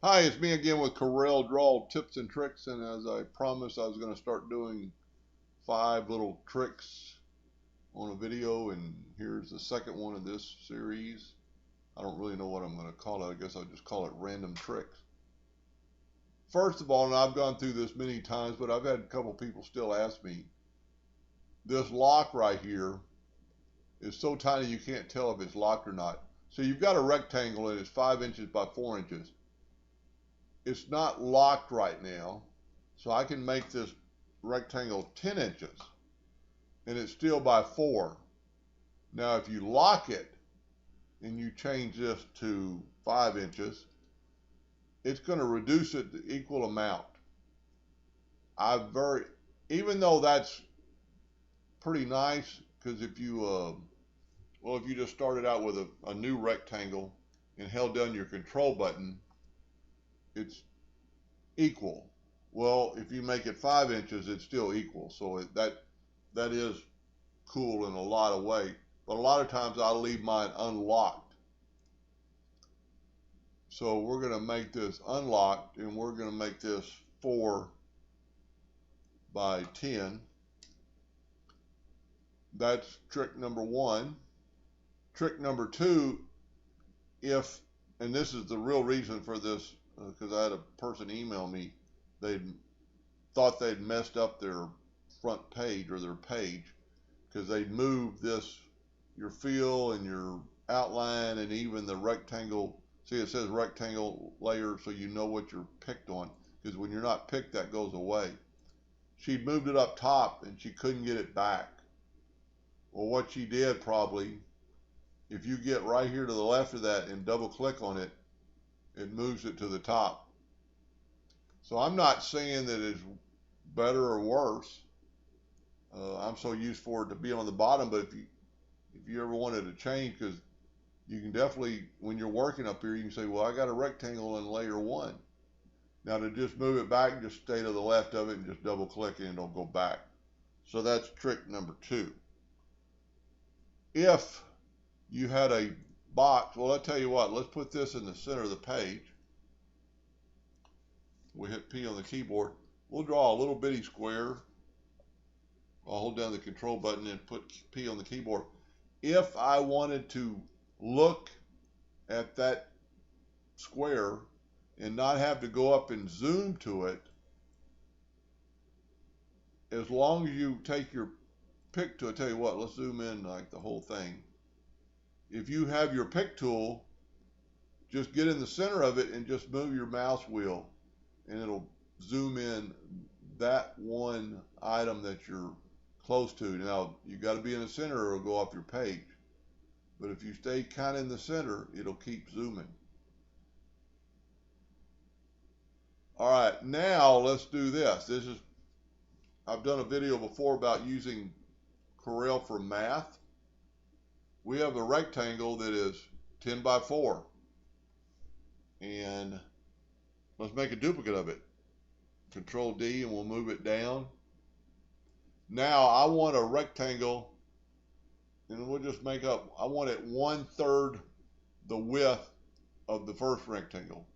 Hi, it's me again with Corel Draw tips and tricks, and as I promised, I was going to start doing 5 little tricks on a video, and here's the second one of this series. I don't really know what I'm going to call it. I guess I'll just call it random tricks. First of all, and I've gone through this many times, but I've had a couple people still ask me, this lock right here is so tiny you can't tell if it's locked or not. So you've got a rectangle and it's 5 inches by 4 inches. It's not locked right now, so I can make this rectangle 10 inches and it's still by 4. Now if you lock it and you change this to 5 inches, it's going to reduce it the equal amount. Even though that's pretty nice, because if you if you just started out with a new rectangle and held down your control button, it's equal. Well, if you make it 5 inches, it's still equal. So that is cool in a lot of ways. But a lot of times I'll leave mine unlocked. So we're going to make this unlocked, and we're going to make this 4 by 10. That's trick number 1. Trick number 2, and this is the real reason for this, because I had a person email me, they thought they'd messed up their front page or their page, because they'd moved this, your fill and your outline and even the rectangle. See, it says rectangle layer, so you know what you're picked on, because when you're not picked, that goes away. She'd moved it up top and she couldn't get it back. Well, what she did probably, if you get right here to the left of that and double click on it, it moves it to the top. So I'm not saying that it's better or worse. I'm so used for it to be on the bottom, but if you ever wanted to change, because you can definitely, when you're working up here, you can say, well, I got a rectangle in layer 1. Now to just move it back, just stay to the left of it and just double click it and it'll go back. So that's trick number 2. If you had a box, well, I'll tell you what, let's put this in the center of the page. We hit P on the keyboard. We'll draw a little bitty square. I'll hold down the control button and put P on the keyboard. If I wanted to look at that square and not have to go up and zoom to it, as long as you take your pick tool, I tell you what, let's zoom in like the whole thing. If you have your pick tool, just get in the center of it and just move your mouse wheel and it'll zoom in that one item that you're close to. Now, you got to be in the center or it'll go off your page. But if you stay kind of in the center, it'll keep zooming. All right, now let's do this. I've done a video before about using Corel for math. We have a rectangle that is 10 by 4. And let's make a duplicate of it. Control D and we'll move it down. Now I want a rectangle, and we'll just make up, I want it 1/3 the width of the first rectangle.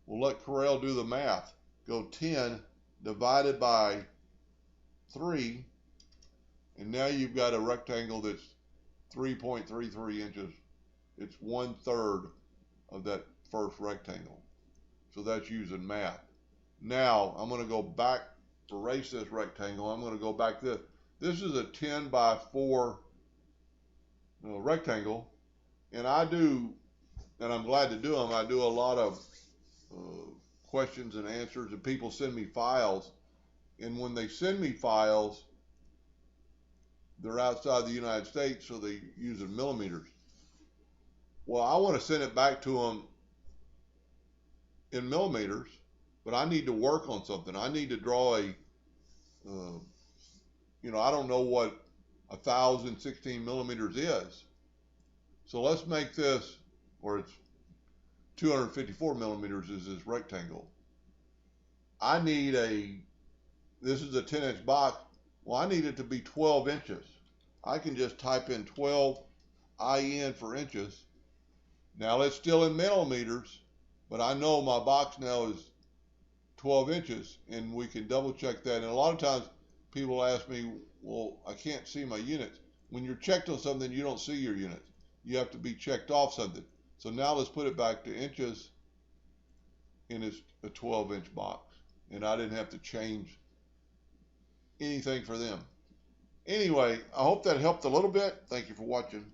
We'll let Corel do the math. Go 10 divided by 3, and now you've got a rectangle that's 3.33 inches. It's 1/3 of that first rectangle. So that's using math. Now I'm going to go back, erase this rectangle. I'm going to go back this. This is a 10 by 4 rectangle, and I'm glad to do them. I do a lot of questions and answers, and people send me files. And when they send me files, they're outside the United States, so they use it in millimeters. Well, I want to send it back to them in millimeters, but I need to work on something. I need to draw I don't know what 1,016 millimeters is. So let's make this, or it's 254 millimeters is this rectangle. I need this is a 10-inch box. Well, I need it to be 12 inches. I can just type in 12 IN for inches. Now it's still in millimeters, But I know my box now is 12 inches, and we can double check that. And a lot of times people ask me, well, I can't see my units. When you're checked on something, you don't see your units. You have to be checked off something. So now let's put it back to inches, and it's a 12-inch box. And I didn't have to change anything for them. Anyway, I hope that helped a little bit. Thank you for watching.